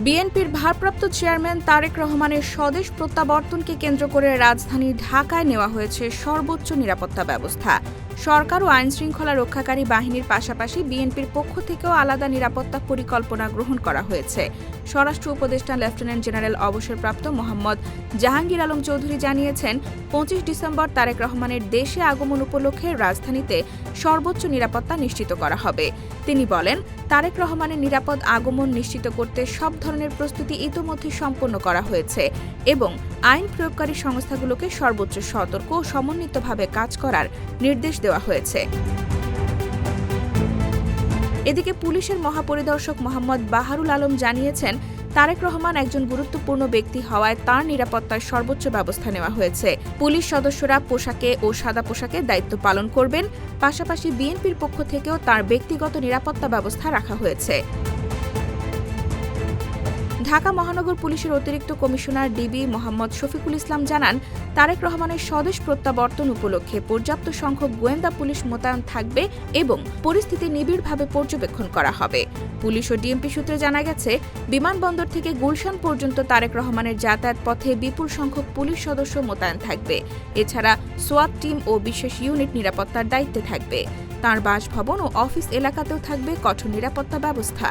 বিএনপির ভারপ্রাপ্ত চেয়ারম্যান তারেক রহমানের স্বদেশ প্রত্যাবর্তনকে কেন্দ্র করে রাজধানী ঢাকায় নেওয়া হয়েছে সর্বোচ্চ নিরাপত্তা ব্যবস্থা। সরকার ও আইনশৃঙ্খলা রক্ষাকারী বাহিনীর পাশাপাশি বিএনপির পক্ষ থেকেও আলাদা নিরাপত্তা পরিকল্পনা গ্রহণ করা হয়েছে। স্বরাষ্ট্র উপদেষ্টা লেফটেন্যান্ট জেনারেল অবসরপ্রাপ্ত মোহাম্মদ জাহাঙ্গীর আলম চৌধুরী জানিয়েছেন, ২৫ ডিসেম্বর তারেক রহমানের দেশে আগমন উপলক্ষে রাজধানীতে সর্বোচ্চ নিরাপত্তা নিশ্চিত করা হবে। তিনি বলেন, তারেক রহমানের নিরাপদ আগমন নিশ্চিত করতে সব ধরনের প্রস্তুতি ইতোমধ্যে সম্পন্ন করা হয়েছে এবং আইন প্রয়োগকারী সংস্থাগুলোকে সর্বোচ্চ সতর্ক ও সমন্বিতভাবে কাজ করার নির্দেশ দেওয়া হয়েছে। এদিকে পুলিশের মহাপরিদর্শক মোহাম্মদ বাহারুল আলম জানিয়েছেন, তারেক রহমান একজন গুরুত্বপূর্ণ ব্যক্তি হওয়ায় তার নিরাপত্তার সর্বোচ্চ ব্যবস্থা নেওয়া হয়েছে। পুলিশ সদস্যরা পোশাকে ও সাদা পোশাকে দায়িত্ব পালন করবেন। পাশাপাশি বিএনপির পক্ষ থেকেও তার ব্যক্তিগত নিরাপত্তা ব্যবস্থা রাখা হয়েছে। ঢাকা মহানগর পুলিশের অতিরিক্ত কমিশনার ডিবি মোহাম্মদ শফিকুল ইসলাম জানান, তারেক রহমানের স্বদেশ প্রত্যাবর্তন উপলক্ষে পর্যাপ্ত সংখ্যক গোয়েন্দা পুলিশ মোতায়েন থাকবে এবং পরিস্থিতি নিবিড়ভাবে পর্যবেক্ষণ করা হবে। পুলিশ ও ডিএমপি সূত্রে জানা গেছে, বিমানবন্দর থেকে গুলশান পর্যন্ত তারেক রহমানের যাতায়াত পথে বিপুল সংখ্যক পুলিশ সদস্য মোতায়েন থাকবে। এছাড়া সোয়াট টিম ও বিশেষ ইউনিট নিরাপত্তার দায়িত্বে থাকবে। তাঁর বাসভবন ও অফিস এলাকাতেও থাকবে কঠোর নিরাপত্তা ব্যবস্থা।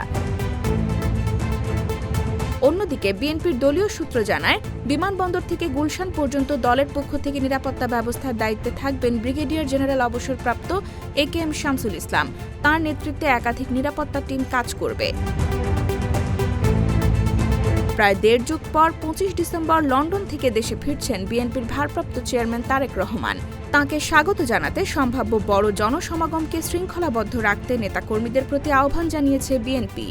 অন্যদিকে বিএনপির দলীয় সূত্র জানায়, বিমানবন্দর থেকে গুলশান পর্যন্ত দলের পক্ষ থেকে নিরাপত্তা ব্যবস্থার দায়িত্বে থাকবেন ব্রিগেডিয়ার জেনারেল অবসরপ্রাপ্ত একেএম শামসুল ইসলাম। তাঁর নেতৃত্বে একাধিক নিরাপত্তা টিম কাজ করবে। প্রায় দেড় যুগ পর ২৫ ডিসেম্বর লন্ডন থেকে দেশে ফিরছেন বিএনপির ভারপ্রাপ্ত চেয়ারম্যান তারেক রহমান। তাঁকে স্বাগত জানাতে সম্ভাব্য বড় জনসমাগমকে শৃঙ্খলাবদ্ধ রাখতে নেতাকর্মীদের প্রতি আহ্বান জানিয়েছে বিএনপি।